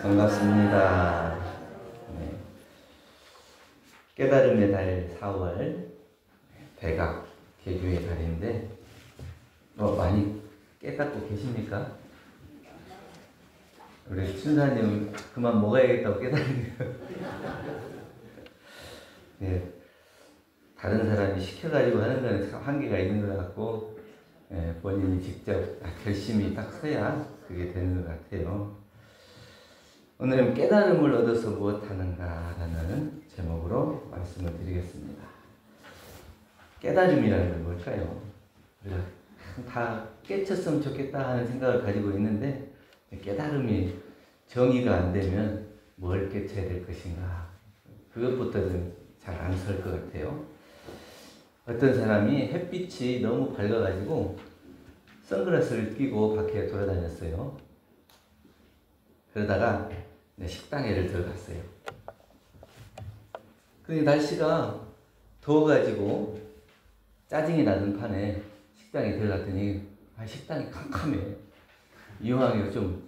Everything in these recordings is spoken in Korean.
반갑습니다. 네. 깨달음의 달 4월 백악 개교의 달인데 많이 깨닫고 계십니까? 우리 춘사님 그만 먹어야겠다고 깨달으네요. 네. 다른 사람이 시켜가지고 하는 건 참 한계가 있는 것 같고 본인이 직접 결심이 딱 서야 그게 되는 것 같아요. 오늘은 깨달음을 얻어서 무엇하는가 라는 제목으로 말씀을 드리겠습니다. 깨달음이라는 건 뭘까요? 우리가 다 깨쳤으면 좋겠다 하는 생각을 가지고 있는데 깨달음이 정의가 안 되면 뭘 깨쳐야 될 것인가, 그것부터는 잘 안 설 것 같아요. 어떤 사람이 햇빛이 너무 밝아가지고 선글라스를 끼고 밖에 돌아다녔어요. 그러다가 식당에를 들어갔어요. 근데 날씨가 더워가지고 짜증이 나는 판에 식당에 들어갔더니 식당이 캄캄해. 이왕에 좀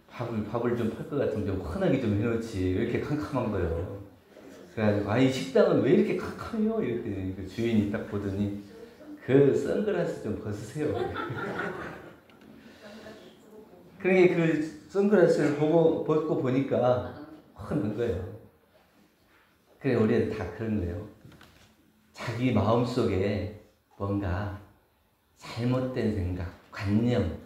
밥을 좀 팔 것 같으면 좀 환하게 좀 해놓지 왜 이렇게 캄캄한 거예요. 그래가지고 이 식당은 왜 이렇게 캄캄해요? 이랬더니 그 주인이 딱 보더니 그 선글라스 좀 벗으세요. 그러니까 그 선글라스를 벗고 보니까 환한 거예요. 그래, 우리는 다 그런 거예요. 자기 마음속에 뭔가 잘못된 생각, 관념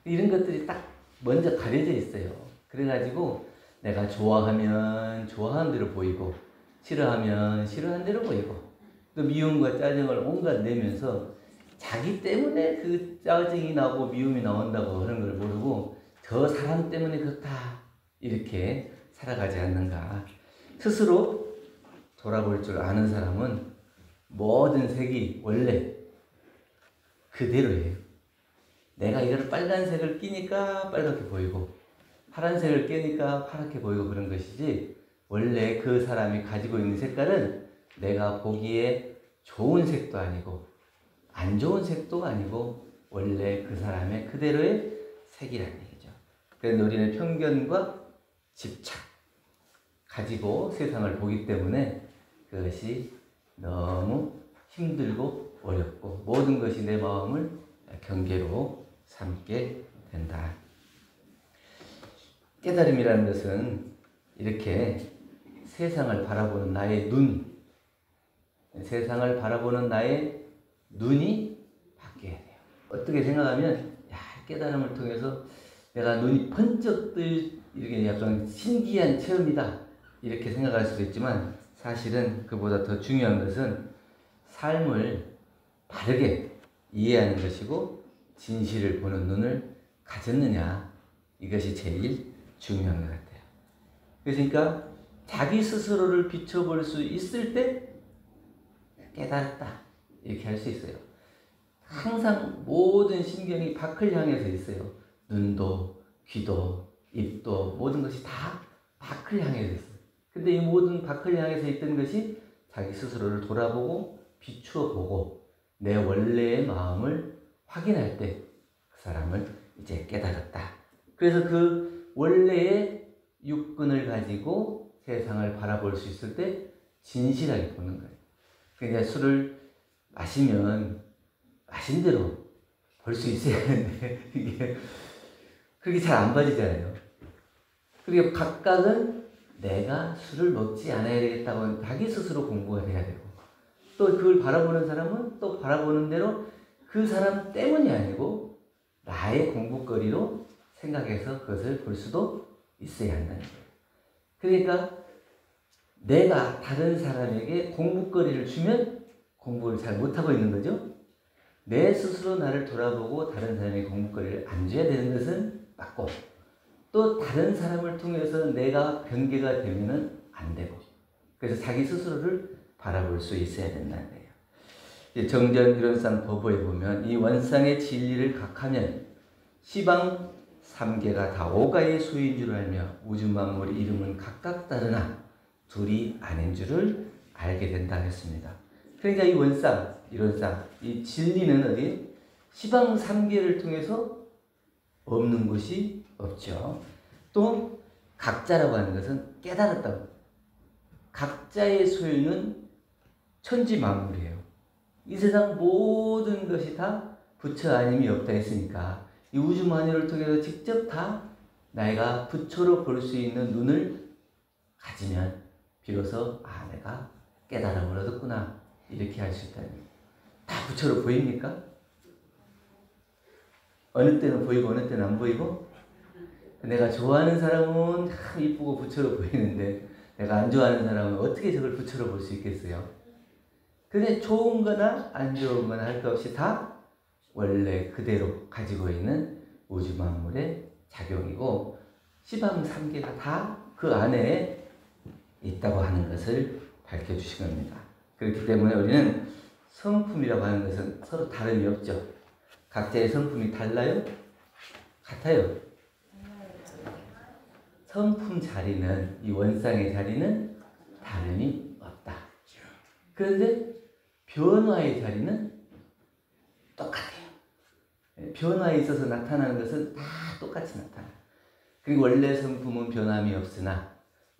이런 것들이 딱 먼저 가려져 있어요. 그래가지고 내가 좋아하면 좋아하는 대로 보이고 싫어하면 싫어하는 대로 보이고 또 미움과 짜증을 온갖 내면서 자기 때문에 그 짜증이 나고 미움이 나온다고 하는 걸 모르고 저 사람 때문에 그렇다 이렇게 살아가지 않는가. 스스로 돌아볼 줄 아는 사람은 모든 색이 원래 그대로예요. 내가 이걸 빨간색을 끼니까 빨갛게 보이고 파란색을 끼니까 파랗게 보이고 그런 것이지, 원래 그 사람이 가지고 있는 색깔은 내가 보기에 좋은 색도 아니고 안 좋은 색도 아니고 원래 그 사람의 그대로의 색이라는 얘기죠. 그런데 우리는 편견과 집착 가지고 세상을 보기 때문에 그것이 너무 힘들고 어렵고 모든 것이 내 마음을 경계로 삼게 된다. 깨달음이라는 것은 이렇게 세상을 바라보는 나의 눈, 세상을 바라보는 나의 눈이 바뀌어야 돼요. 어떻게 생각하면 깨달음을 통해서 내가 눈이 번쩍 뜰 이렇게 약간 신기한 체험이다 이렇게 생각할 수도 있지만, 사실은 그보다 더 중요한 것은 삶을 바르게 이해하는 것이고 진실을 보는 눈을 가졌느냐, 이것이 제일 중요한 것 같아요. 그러니까 자기 스스로를 비춰볼 수 있을 때 깨달았다 이렇게 할 수 있어요. 항상 모든 신경이 밖을 향해서 있어요. 눈도 귀도 입도 모든 것이 다 밖을 향해서 있어요. 근데 이 모든 밖을 향해서 있던 것이 자기 스스로를 돌아보고 비추어 보고 내 원래의 마음을 확인할 때 그 사람을 이제 깨달았다. 그래서 그 원래의 육근을 가지고 세상을 바라볼 수 있을 때 진실하게 보는 거예요. 그러니까 술을 마시면 마신 대로 볼 수 있어야 하는데 이게 그렇게 잘 안 봐지잖아요. 그리고 각각은 내가 술을 먹지 않아야 되겠다고 자기 스스로 공부가 돼야 되고, 또 그걸 바라보는 사람은 또 바라보는 대로 그 사람 때문이 아니고 나의 공부거리로 생각해서 그것을 볼 수도 있어야 한다는 거예요. 그러니까 내가 다른 사람에게 공부거리를 주면 공부를 잘 못하고 있는 거죠. 내 스스로 나를 돌아보고 다른 사람에게 공부거리를 안 줘야 되는 것은 맞고, 또 다른 사람을 통해서 내가 변개가 되면은 안 되고, 그래서 자기 스스로를 바라볼 수 있어야 된다는 거예요. 정전 이론상 법어에 보면 이 원상의 진리를 각하면 시방 삼계가 다 오가의 수인 줄 알며 우주 만물의 이름은 각각 다르나 둘이 아닌 줄을 알게 된다 했습니다. 그러니까 이 원상 이론상 이 진리는 어디 시방 삼계를 통해서 없는 것이 없죠. 또 각자라고 하는 것은 깨달았다고. 각자의 소유는 천지만물이에요. 이 세상 모든 것이 다 부처 아님이 없다 했으니까 이 우주 만유를 통해서 직접 다 내가 부처로 볼 수 있는 눈을 가지면 비로소 내가 깨달음을 얻었구나 이렇게 할 수 있다는 거예요. 다 부처로 보입니까? 어느 때는 보이고 어느 때는 안 보이고, 내가 좋아하는 사람은 참 이쁘고 부처로 보이는데 내가 안 좋아하는 사람은 어떻게 저걸 부처로 볼 수 있겠어요? 근데 좋은 거나 안 좋은 거나 할 것 없이 다 원래 그대로 가지고 있는 우주 만물의 작용이고 시방삼계가 다 그 안에 있다고 하는 것을 밝혀주신 겁니다. 그렇기 때문에 우리는 성품이라고 하는 것은 서로 다름이 없죠. 각자의 성품이 달라요? 같아요. 성품 자리는, 이 원상의 자리는 다름이 없다. 그런데 변화의 자리는 똑같아요. 변화에 있어서 나타나는 것은 다 똑같이 나타나요. 그리고 원래 성품은 변함이 없으나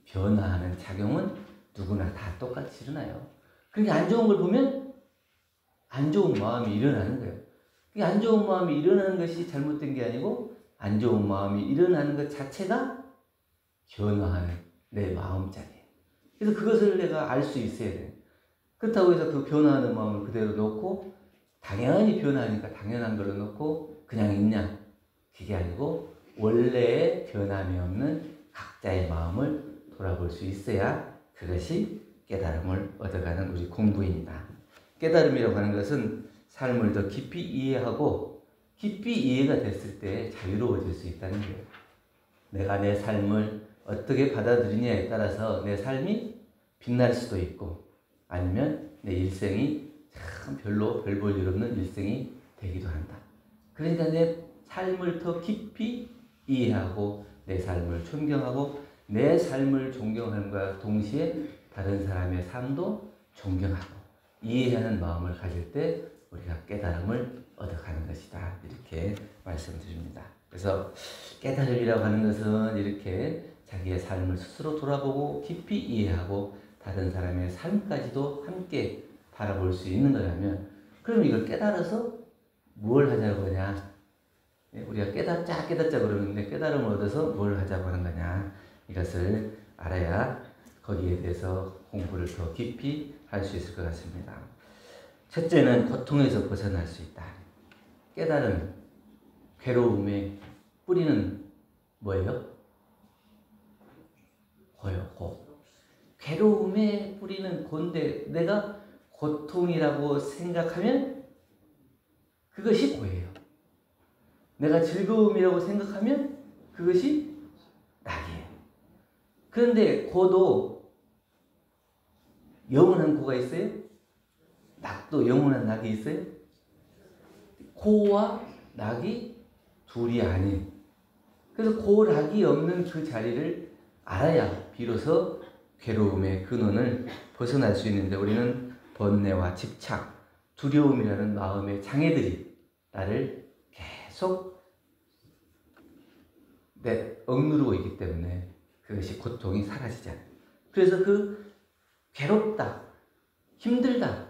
변화하는 작용은 누구나 다 똑같이 일어나요. 그러니까 안 좋은 걸 보면 안 좋은 마음이 일어나는 거예요. 안 좋은 마음이 일어나는 것이 잘못된 게 아니고 안 좋은 마음이 일어나는 것 자체가 변화하는 내 마음자리예요. 그래서 그것을 내가 알 수 있어야 돼요. 그렇다고 해서 그 변화하는 마음을 그대로 놓고 당연히 변화하니까 당연한 걸로 놓고 그냥 있냐? 그게 아니고 원래의 변함이 없는 각자의 마음을 돌아볼 수 있어야 그것이 깨달음을 얻어가는 우리 공부입니다. 깨달음이라고 하는 것은 삶을 더 깊이 이해하고 깊이 이해가 됐을 때 자유로워질 수 있다는 거예요. 내가 내 삶을 어떻게 받아들이냐에 따라서 내 삶이 빛날 수도 있고 아니면 내 일생이 참 별로 별 볼 일 없는 일생이 되기도 한다. 그러니까 내 삶을 더 깊이 이해하고 내 삶을 존경하고 내 삶을 존경함과 동시에 다른 사람의 삶도 존경하고 이해하는 마음을 가질 때 우리가 깨달음을 얻어가는 것이다. 이렇게 말씀드립니다. 그래서 깨달음이라고 하는 것은 이렇게 자기의 삶을 스스로 돌아보고 깊이 이해하고 다른 사람의 삶까지도 함께 바라볼 수 있는 거라면 그럼 이걸 깨달아서 뭘 하자고 하냐? 우리가 깨닫자 그러는데 깨달음을 얻어서 뭘 하자고 하는 거냐? 이것을 알아야 거기에 대해서 공부를 더 깊이 할 수 있을 것 같습니다. 첫째는 고통에서 벗어날 수 있다. 깨달음, 괴로움의 뿌리는 뭐예요? 고요, 고. 괴로움의 뿌리는 고인데 내가 고통이라고 생각하면 그것이 고예요. 내가 즐거움이라고 생각하면 그것이 낙이에요. 그런데 고도 영원한 고가 있어요? 낙도 영원한 낙이 있어요? 고와 낙이 둘이 아닌, 그래서 고, 낙이 없는 그 자리를 알아야 비로소 괴로움의 근원을 벗어날 수 있는데 우리는 번뇌와 집착, 두려움이라는 마음의 장애들이 나를 계속 억누르고 있기 때문에 그것이 고통이 사라지지 않아요. 그래서 그 괴롭다, 힘들다,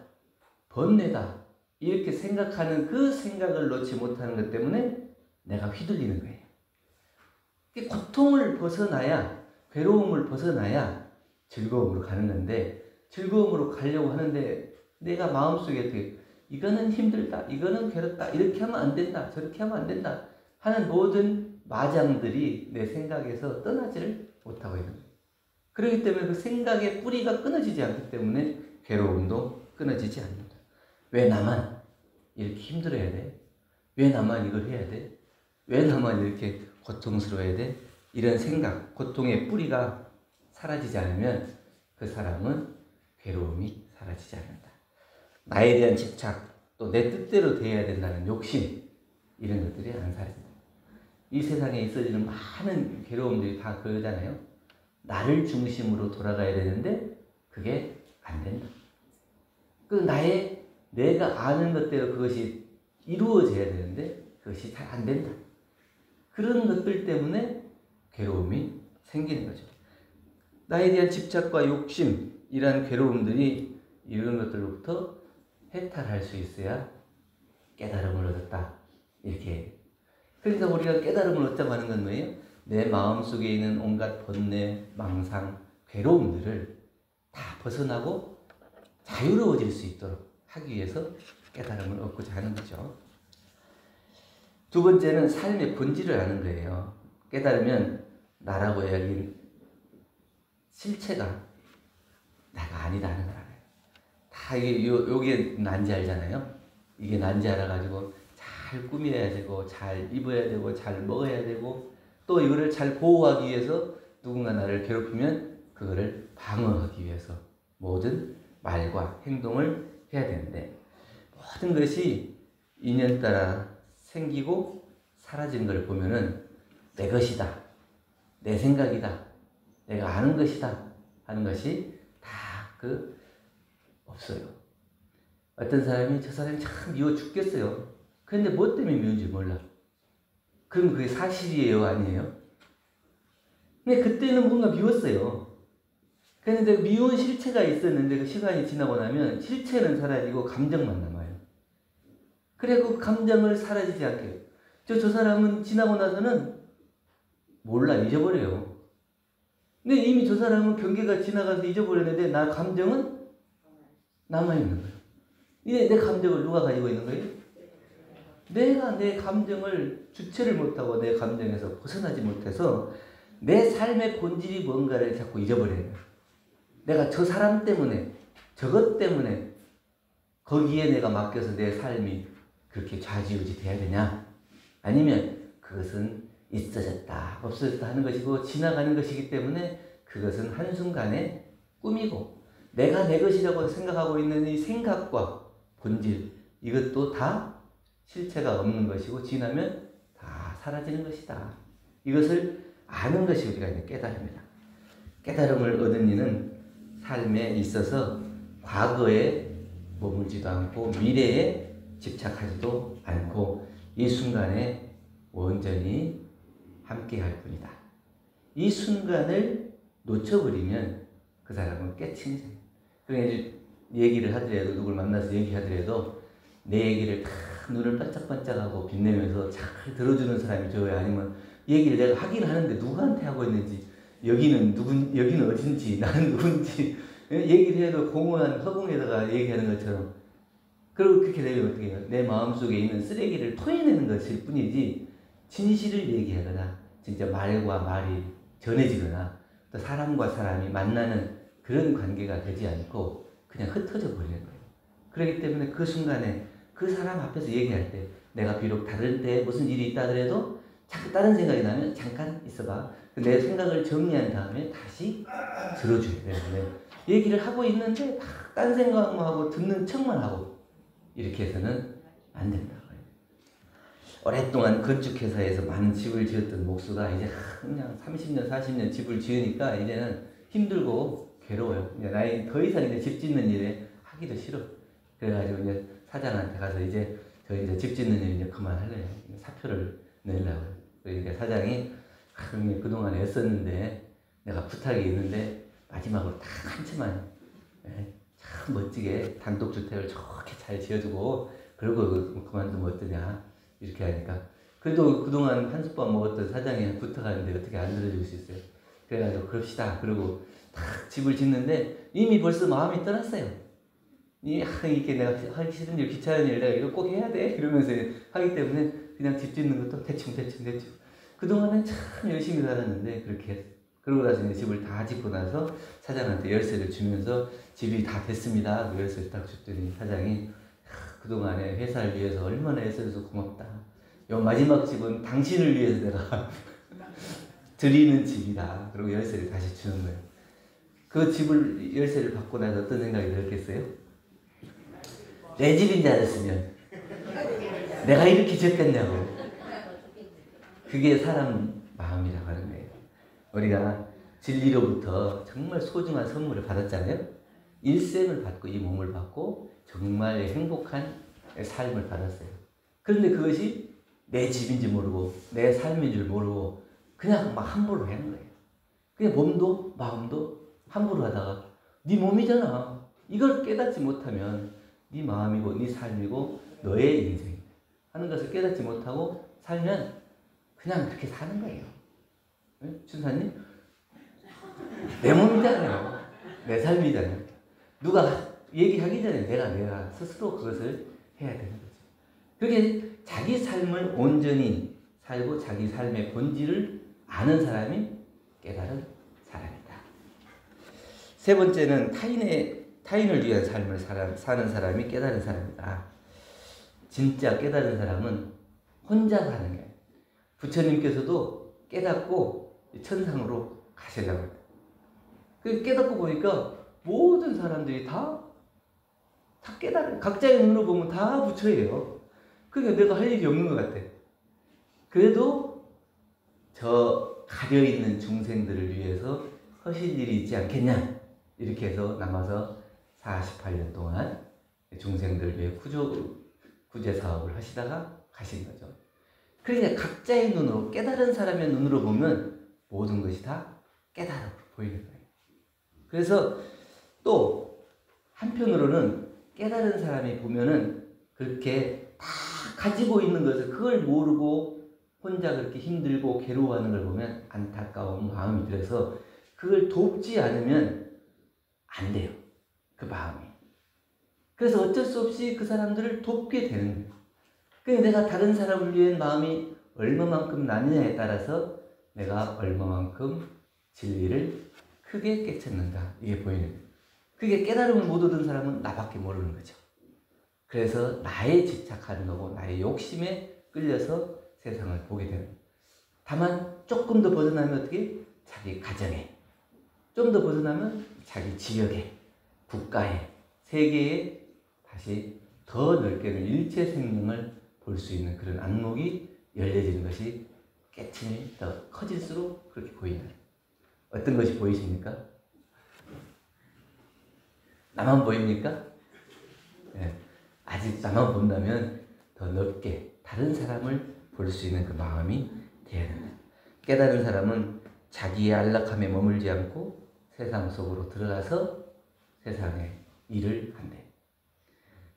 번뇌다 이렇게 생각하는 그 생각을 놓지 못하는 것 때문에 내가 휘둘리는 거예요. 고통을 벗어나야, 괴로움을 벗어나야 즐거움으로 가는 건데 즐거움으로 가려고 하는데 내가 마음속에 어떻게 이거는 힘들다, 이거는 괴롭다, 이렇게 하면 안 된다, 저렇게 하면 안 된다 하는 모든 마장들이 내 생각에서 떠나지를 못하고 있는 거예요. 그렇기 때문에 그 생각의 뿌리가 끊어지지 않기 때문에 괴로움도 끊어지지 않는다. 왜 나만 이렇게 힘들어야 돼? 왜 나만 이걸 해야 돼? 왜 나만 이렇게 고통스러워야 돼? 이런 생각, 고통의 뿌리가 사라지지 않으면 그 사람은 괴로움이 사라지지 않는다. 나에 대한 집착, 또 내 뜻대로 돼야 된다는 욕심, 이런 것들이 안 사라진다. 이 세상에 있어지는 많은 괴로움들이 다 그러잖아요. 나를 중심으로 돌아가야 되는데 그게 안 된다. 내가 아는 것대로 그것이 이루어져야 되는데 그것이 잘 안 된다. 그런 것들 때문에 괴로움이 생기는 거죠. 나에 대한 집착과 욕심이란 괴로움들이 이런 것들로부터 해탈할 수 있어야 깨달음을 얻었다. 이렇게. 그러니까 우리가 깨달음을 얻자고 하는 건 뭐예요? 내 마음속에 있는 온갖 번뇌, 망상, 괴로움들을 다 벗어나고 자유로워질 수 있도록 하기 위해서 깨달음을 얻고자 하는 거죠. 두 번째는 삶의 본질을 아는 거예요. 깨달으면 나라고 여긴 실체가 내가 아니다 하는 걸 알아요. 다 요게 난지 알잖아요. 이게 난지 알아가지고 잘 꾸며야 되고 잘 입어야 되고 잘 먹어야 되고 또 이거를 잘 보호하기 위해서 누군가 나를 괴롭히면 그거를 방어하기 위해서 모든 말과 행동을 해야 되는데 모든 것이 인연 따라 생기고 사라진 걸 보면은 내 것이다, 내 생각이다, 내가 아는 것이다 하는 것이 다 없어요. 어떤 사람이 저 사람이 참 미워 죽겠어요. 그런데 뭐 때문에 미운지 몰라. 그럼 그게 사실이에요, 아니에요? 근데 그때는 뭔가 미웠어요. 그런데 미운 실체가 있었는데 그 시간이 지나고 나면 실체는 사라지고 감정만 남아요. 그래 그 감정을 사라지지 않게 해요. 저 사람은 지나고 나서는 몰라, 잊어버려요. 근데 이미 저 사람은 경계가 지나가서 잊어버렸는데 나 감정은 남아있는 거예요. 이제 내 감정을 누가 가지고 있는 거예요? 내가 내 감정을 주체를 못하고 내 감정에서 벗어나지 못해서 내 삶의 본질이 뭔가를 자꾸 잊어버려요. 내가 저 사람 때문에 저것 때문에 거기에 내가 맡겨서 내 삶이 그렇게 좌지우지 돼야 되냐? 아니면 그것은 있어졌다 없어졌다 하는 것이고 지나가는 것이기 때문에 그것은 한순간에 꿈이고 내가 내 것이라고 생각하고 있는 이 생각과 본질 이것도 다 실체가 없는 것이고 지나면 다 사라지는 것이다. 이것을 아는 것이 우리가 이제 깨달음이다. 깨달음을 얻은 이는 삶에 있어서 과거에 머물지도 않고 미래에 집착하지도 않고 이 순간에 온전히 함께할 뿐이다. 이 순간을 놓쳐버리면 그 사람은 깨친 거예요. 그러니까 얘기를 하더라도 누굴 만나서 얘기하더라도 내 얘기를 다 눈을 반짝반짝하고 빛내면서 잘 들어주는 사람이 좋아요. 아니면 얘기를 내가 하긴 하는데 누구한테 하고 있는지 여기는 어딘지 나는 누군지 얘기를 해도 공허한 허공에다가 얘기하는 것처럼 그리고 그렇게 되면 어떻게 해요? 내 마음속에 있는 쓰레기를 토해내는 것일 뿐이지 진실을 얘기하거나 진짜 말과 말이 전해지거나 또 사람과 사람이 만나는 그런 관계가 되지 않고 그냥 흩어져 버리는 거예요. 그렇기 때문에 그 순간에 그 사람 앞에서 얘기할 때 내가 비록 다른 데 무슨 일이 있다 하더라도 자꾸 다른 생각이 나면 잠깐 있어봐. 내 생각을 정리한 다음에 다시 들어줘야 되는데 얘기를 하고 있는데 막 딴 생각만 하고 듣는 척만 하고 이렇게 해서는 안 된다. 오랫동안 건축회사에서 많은 집을 지었던 목수가 이제 그냥 30년, 40년 집을 지으니까 이제는 힘들고 괴로워요. 이제 나이 더 이상 이제 집 짓는 일에 하기도 싫어. 그래가지고 이제 사장한테 가서 이제 저 이제 집 짓는 일 이제 그만할래요. 사표를 내려고. 그러니까 사장이 그동안 애썼는데 내가 부탁이 있는데 마지막으로 딱 한 채만 참 멋지게 단독주택을 좋게 잘 지어주고 그러고 그만두면 어떠냐 이렇게 하니까 그래도 그동안 한솥밥 먹었던 사장이 부탁하는데 어떻게 안 들어줄 수 있어요. 그래가지고 그럽시다. 그러고 딱 집을 짓는데 이미 벌써 마음이 떠났어요. 이렇게 내가 하기 싫은 일, 귀찮은 일 내가 이거 꼭 해야 돼 이러면서 하기 때문에 그냥 집 짓는 것도 대충 그동안은 참 열심히 살았는데 그렇게 했어요. 그러고 나서 이제 집을 다 짓고 나서 사장한테 열쇠를 주면서 집이 다 됐습니다. 그 열쇠를 딱 줬더니 사장이 그동안에 회사를 위해서 얼마나 애써줘서 고맙다. 요 마지막 집은 당신을 위해서 내가 드리는 집이다. 그리고 열쇠를 다시 주는 거예요. 그 집을 열쇠를 받고 나서 어떤 생각이 들었겠어요? 내 집인 줄 알았으면 내가 이렇게 졌겠냐고. 그게 사람 마음이라고 하는 거예요. 우리가 진리로부터 정말 소중한 선물을 받았잖아요. 일생을 받고 이 몸을 받고 정말 행복한 삶을 받았어요. 그런데 그것이 내 집인지 모르고 내 삶인 줄 모르고 그냥 막 함부로 하는 거예요. 그냥 몸도 마음도 함부로 하다가 네 몸이잖아. 이걸 깨닫지 못하면 네 마음이고 네 삶이고 너의 인생 하는 것을 깨닫지 못하고 살면 그냥 그렇게 사는 거예요. 네? 춘사님? 내 몸이잖아요. 내 삶이잖아요. 누가 얘기하기 전에 내가 스스로 그것을 해야 되는 거죠. 그게 자기 삶을 온전히 살고 자기 삶의 본질을 아는 사람이 깨달은 사람이다. 세 번째는 타인을 위한 삶을 사는 사람이 깨달은 사람이다. 진짜 깨달은 사람은 혼자 사는 게 부처님께서도 깨닫고 천상으로 가시려고 합니다. 그 깨닫고 보니까 모든 사람들이 다 깨달아요. 각자의 눈으로 보면 다 부처예요. 그러니까 내가 할 일이 없는 것 같아. 그래도 저 가려있는 중생들을 위해서 하실 일이 있지 않겠냐. 이렇게 해서 남아서 48년 동안 중생들을 위해 구제 사업을 하시다가 가신 거죠. 그러니까 각자의 눈으로, 깨달은 사람의 눈으로 보면 모든 것이 다 깨달음으로 보이는 거예요. 그래서 또 한편으로는 깨달은 사람이 보면은 그렇게 다 가지고 있는 것을 그걸 모르고 혼자 그렇게 힘들고 괴로워하는 걸 보면 안타까운 마음이 들어서 그걸 돕지 않으면 안 돼요. 그 마음이. 그래서 어쩔 수 없이 그 사람들을 돕게 되는 거예요. 그러니까 내가 다른 사람을 위한 마음이 얼마만큼 나느냐에 따라서 내가 얼마만큼 진리를 크게 깨쳤는가 이게 보이는 거예요. 그게 깨달음을 못 얻은 사람은 나밖에 모르는 거죠. 그래서 나에 집착하는 거고 나의 욕심에 끌려서 세상을 보게 되는 거예요. 다만 조금 더 벗어나면 어떻게? 자기 가정에, 좀 더 벗어나면 자기 지역에, 국가에, 세계에 다시 더 넓게는 일체 생명을 볼 수 있는 그런 안목이 열려지는 것이 깨침이 더 커질수록 그렇게 보이는 거예요. 어떤 것이 보이십니까? 나만 보입니까? 네. 아직 나만 본다면 더 넓게 다른 사람을 볼 수 있는 그 마음이 되어야 된다. 깨달은 사람은 자기의 안락함에 머물지 않고 세상 속으로 들어가서 세상의 일을 한대.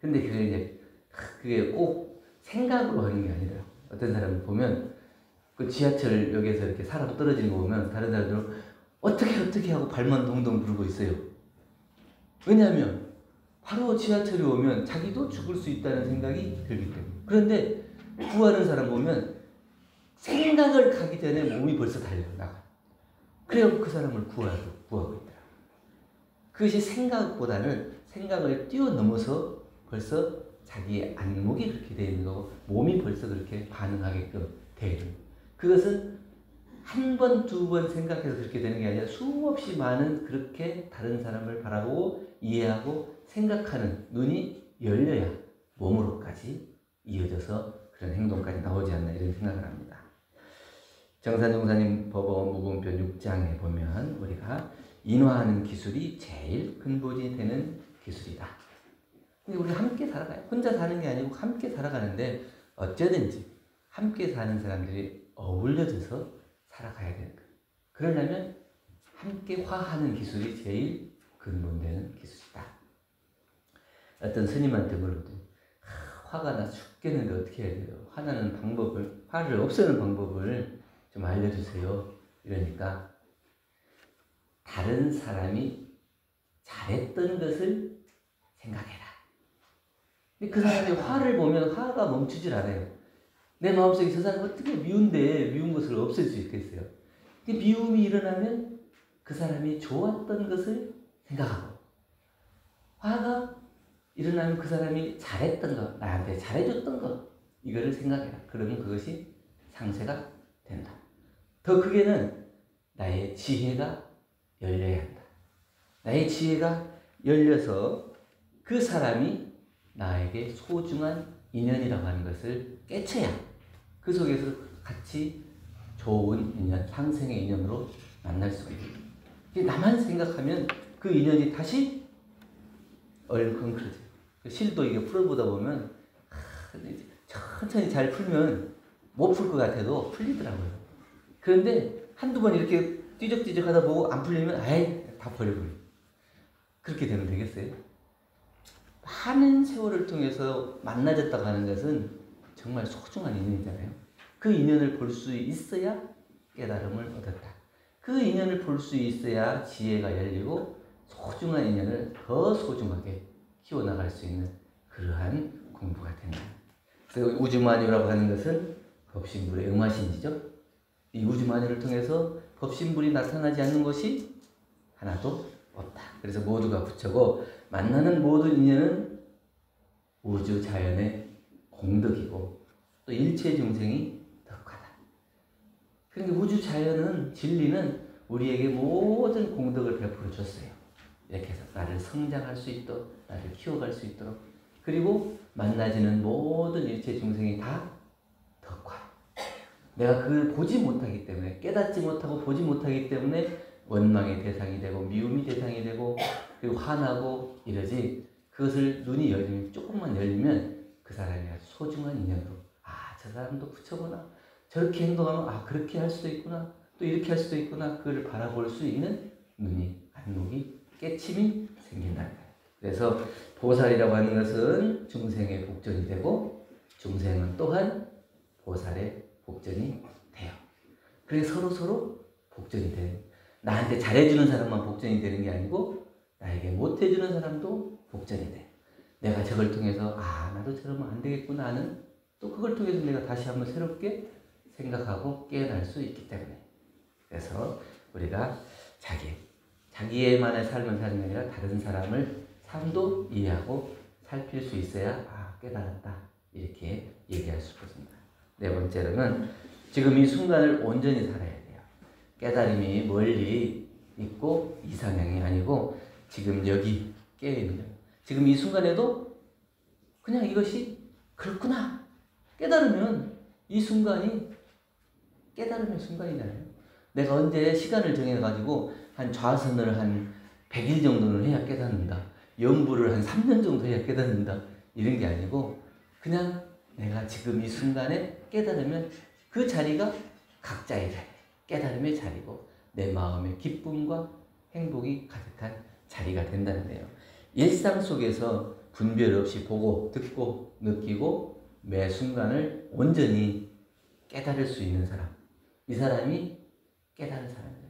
근데 그게 꼭 생각으로 하는 게 아니라 어떤 사람을 보면 그 지하철역에서 이렇게 사람 떨어지는 거 보면 다른 사람들은 어떻게 하고 발만 동동 부르고 있어요. 왜냐하면 바로 지하철이 오면 자기도 죽을 수 있다는 생각이 들기 때문에. 그런데 구하는 사람 보면 생각을 가기 전에 몸이 벌써 달려나가요. 그래야 그 사람을 구하고 있다. 그것이 생각을 뛰어넘어서 벌써 자기의 안목이 그렇게 되어 있는 거고 몸이 벌써 그렇게 반응하게끔 되어 있는 거예요. 그것은 한 번, 두 번 생각해서 그렇게 되는 게 아니라 수없이 많은 그렇게 다른 사람을 바라보고 이해하고 생각하는 눈이 열려야 몸으로까지 이어져서 그런 행동까지 나오지 않나 이런 생각을 합니다. 정산종사님 법어 무분편 6장에 보면 우리가 인화하는 기술이 제일 근본이 되는 기술이다. 근데 우리 함께 살아가요. 혼자 사는 게 아니고 함께 살아가는데 어쩌든지 함께 사는 사람들이 어울려져서 살아가야 되는 거예요. 그러려면 함께 화하는 기술이 제일 근본되는 기술이다. 어떤 스님한테 물어보더니 화가 나 죽겠는데 어떻게 해야 돼요? 화나는 방법을, 화를 없애는 방법을 좀 알려주세요. 이러니까 다른 사람이 잘했던 것을 생각해라. 근데 그 사람이 화를 보면 화가 멈추질 않아요. 내 마음속에 저 사람 어떻게 미운데 미운 것을 없앨 수 있겠어요? 미움이 일어나면 그 사람이 좋았던 것을 생각하고 화가 일어나면 그 사람이 잘했던 것, 나한테 잘해줬던 것 이거를 생각해라. 그러면 그것이 상쇄가 된다. 더 크게는 나의 지혜가 열려야 한다. 나의 지혜가 열려서 그 사람이 나에게 소중한 인연이라고 하는 것을 깨쳐야 그 속에서 같이 좋은 인연, 상생의 인연으로 만날 수가 있다. 나만 생각하면 그 인연이 다시 얼컹클어져요. 실도 이게 풀어보다 보면 천천히 잘 풀면 못 풀 것 같아도 풀리더라고요. 그런데 한두 번 이렇게 띠적띠적 하다 보고 안 풀리면 아예 다 버려버려. 그렇게 되면 되겠어요? 많은 세월을 통해서 만나졌다고 하는 것은 정말 소중한 인연이잖아요. 그 인연을 볼 수 있어야 깨달음을 얻었다. 그 인연을 볼 수 있어야 지혜가 열리고 소중한 인연을 더 소중하게 키워나갈 수 있는 그러한 공부가 된다. 그래서 우주만유라고 하는 것은 법신불의 응화신이죠. 이 우주만유를 통해서 법신불이 나타나지 않는 것이 하나도 없다. 그래서 모두가 부처고 만나는 모든 인연은 우주 자연의 공덕이고 또 일체 중생이 덕하다. 그러니까 우주 자연은 진리는 우리에게 모든 공덕을 베풀어 줬어요. 이렇게 해서 나를 성장할 수 있도록 나를 키워갈 수 있도록 그리고 만나지는 모든 일체 중생이 다 덕화. 내가 그걸 보지 못하기 때문에 깨닫지 못하고 보지 못하기 때문에 원망의 대상이 되고 미움이 대상이 되고 그리고 화나고 이러지 그것을 눈이 열리면 조금만 열리면 그 사람이 아주 소중한 인연으로 아, 저 사람도 부처구나. 저렇게 행동하면 아, 그렇게 할 수도 있구나. 또 이렇게 할 수도 있구나. 그걸 바라볼 수 있는 눈이 안목이 깨침이 생긴다는 거예요. 그래서 보살이라고 하는 것은 중생의 복전이 되고 중생은 또한 보살의 복전이 돼요. 그래서 서로 복전이 돼요. 나한테 잘해주는 사람만 복전이 되는 게 아니고 나에게 못해주는 사람도 복전이 돼. 내가 저걸 통해서 아, 나도 저러면 안 되겠구나 하는 또 그걸 통해서 내가 다시 한번 새롭게 생각하고 깨어날 수 있기 때문에. 그래서 우리가 자기의만의 삶을 사는 게 아니라 다른 사람을 삶도 이해하고 살필 수 있어야 아, 깨달았다 이렇게 얘기할 수 있습니다. 네 번째로는 지금 이 순간을 온전히 살아야 돼요. 깨달음이 멀리 있고 이상향이 아니고 지금 여기 깨어있는 거예요. 지금 이 순간에도 그냥 이것이 그렇구나 깨달으면 이 순간이 깨달음의 순간이잖아요. 내가 언제 시간을 정해가지고 한 좌선을 한 100일 정도는 해야 깨닫는다. 연부를 한 3년 정도 해야 깨닫는다. 이런 게 아니고 그냥 내가 지금 이 순간에 깨달으면 그 자리가 각자의 자리, 깨달음의 자리고 내 마음의 기쁨과 행복이 가득한 자리가 된다는 거예요. 일상 속에서 분별 없이 보고 듣고 느끼고 매 순간을 온전히 깨달을 수 있는 사람, 이 사람이 깨달은 사람이에요.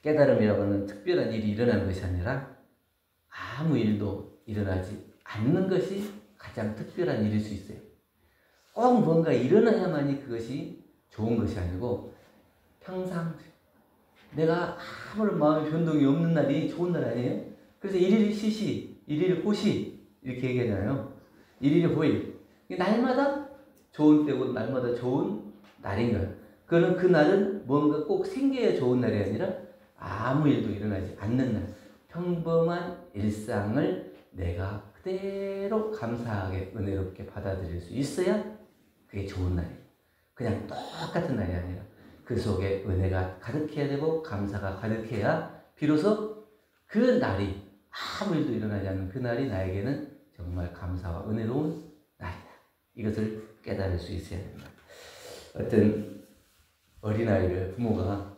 깨달음이라고 하는 특별한 일이 일어나는 것이 아니라 아무 일도 일어나지 않는 것이 가장 특별한 일일 수 있어요. 꼭 뭔가 일어나야만이 그것이 좋은 것이 아니고 평상 내가 아무런 마음의 변동이 없는 날이 좋은 날 아니에요? 그래서 일일 시시, 일일 호시 이렇게 얘기하잖아요. 일일 호일. 날마다 좋은 때고 날마다 좋은 날인 거예요. 그거는 그 날은 뭔가 꼭 생겨야 좋은 날이 아니라 아무 일도 일어나지 않는 날. 평범한 일상을 내가 그대로 감사하게 은혜롭게 받아들일 수 있어야 그게 좋은 날이에요. 그냥 똑같은 날이 아니라 그 속에 은혜가 가득해야 되고 감사가 가득해야 비로소 그 날이 아무 일도 일어나지 않는 그 날이 나에게는 정말 감사와 은혜로운 날이다. 이것을 깨달을 수 있어야 됩니다. 어떤 어린아이를 부모가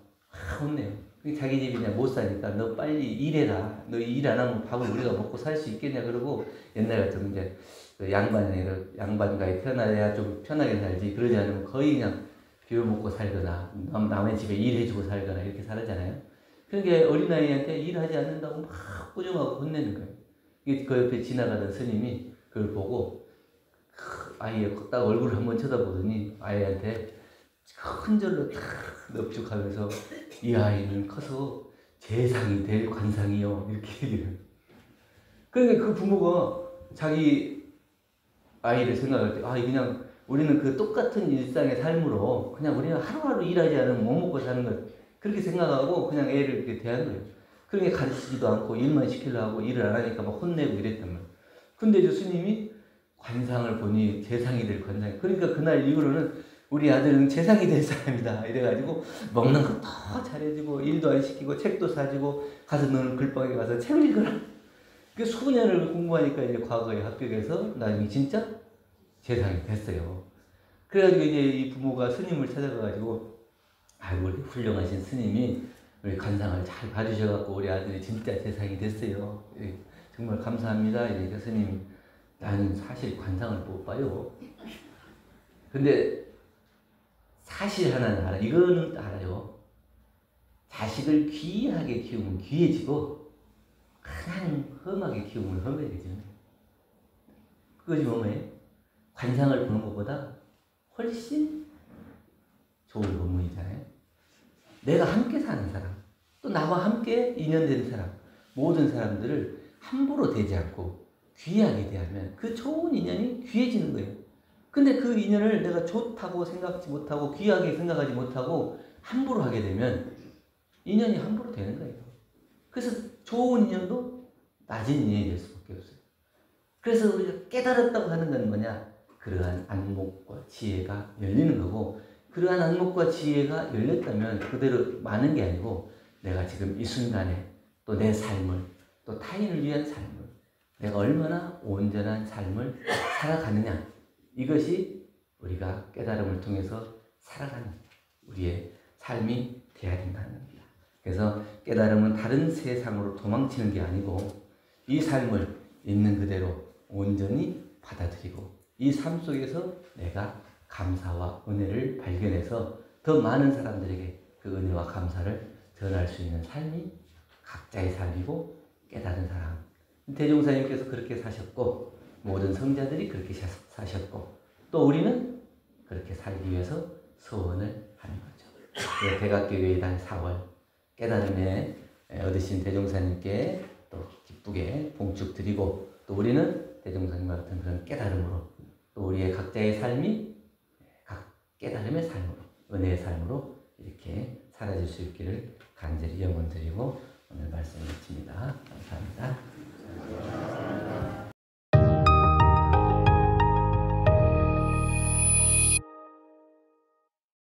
혼내요. 자기 집이 그냥 못 사니까 너 빨리 일해라. 너 일 안 하면 밥을 우리가 먹고 살 수 있겠냐 그러고 옛날 같으면 이제 그 양반가에 태어나야 좀 편하게 살지 그러지 않으면 거의 그냥 빌어먹고 살거나 남의 집에 일해주고 살거나 이렇게 살았잖아요. 그러니까 어린아이한테 일하지 않는다고 막 꾸중하고 혼내는 거예요. 그 옆에 지나가던 스님이 그걸 보고 아이의 딱 얼굴을 한번 쳐다보더니 아이한테 큰 절로 탁 넙죽하면서 이 아이는 커서 재상이 될 관상이요 이렇게 얘기를 해요. 그러니까 그 부모가 자기 아이를 생각할 때 그냥 우리는 그 똑같은 일상의 삶으로 그냥 우리는 하루하루 일하지 않으면 못 먹고 사는 것 그렇게 생각하고 그냥 애를 이렇게 대한 거예요. 그러니까 가르치지도 않고 일만 시키려고 하고 일을 안 하니까 막 혼내고 이랬단 말이에요. 근데 저 스님이 관상을 보니 재상이 될 관상. 그러니까 그날 이후로는 우리 아들은 재상이 될 사람이다. 이래가지고 먹는 거 더 잘해주고 일도 안 시키고 책도 사주고 가서 너는 글방에 가서 책을 읽어라. 그 수년을 공부하니까 이제 과거에 합격해서 나중에 진짜 재상이 됐어요. 그래가지고 이제 이 부모가 스님을 찾아가가지고 아이고 우리 훌륭하신 스님이 우리 관상을 잘 봐주셔갖고 우리 아들이 진짜 재상이 됐어요. 예, 정말 감사합니다. 이러니까 스님 나는 사실 관상을 못 봐요. 근데 사실 하나는 알아. 이거는 알아요. 자식을 귀하게 키우면 귀해지고 그냥 험하게 키우면 험해지죠. 그것이 뭐예요? 관상을 보는 것보다 훨씬 좋은 법문이잖아요. 내가 함께 사는 사람, 또 나와 함께 인연된 사람, 모든 사람들을 함부로 대지 않고 귀하게 대하면 그 좋은 인연이 귀해지는 거예요. 근데 그 인연을 내가 좋다고 생각하지 못하고 귀하게 생각하지 못하고 함부로 하게 되면 인연이 함부로 되는 거예요. 그래서 좋은 인연도 낮은 인연이 될 수밖에 없어요. 그래서 우리가 깨달았다고 하는 건 뭐냐? 그러한 안목과 지혜가 열리는 거고, 그러한 안목과 지혜가 열렸다면 그대로 많은 게 아니고 내가 지금 이 순간에 또 내 삶을 또 타인을 위한 삶을 내가 얼마나 온전한 삶을 살아가느냐, 이것이 우리가 깨달음을 통해서 살아가는 우리의 삶이 되어야 된다는 겁니다. 그래서 깨달음은 다른 세상으로 도망치는 게 아니고 이 삶을 있는 그대로 온전히 받아들이고 이 삶 속에서 내가 감사와 은혜를 발견해서 더 많은 사람들에게 그 은혜와 감사를 전할 수 있는 삶이 각자의 삶이고 깨달은 사람. 대종사님께서 그렇게 사셨고 모든 성자들이 그렇게 사셨고 또 우리는 그렇게 살기 위해서 소원을 하는 거죠. 대각교회단 4월 깨달음에 얻으신 대종사님께 또 기쁘게 봉축 드리고 또 우리는 대종사님과 같은 그런 깨달음으로 또 우리의 각자의 삶이 각 깨달음의 삶으로 은혜의 삶으로 이렇게 사라질 수 있기를 간절히 염원드리고 오늘 말씀을 마칩니다. 감사합니다.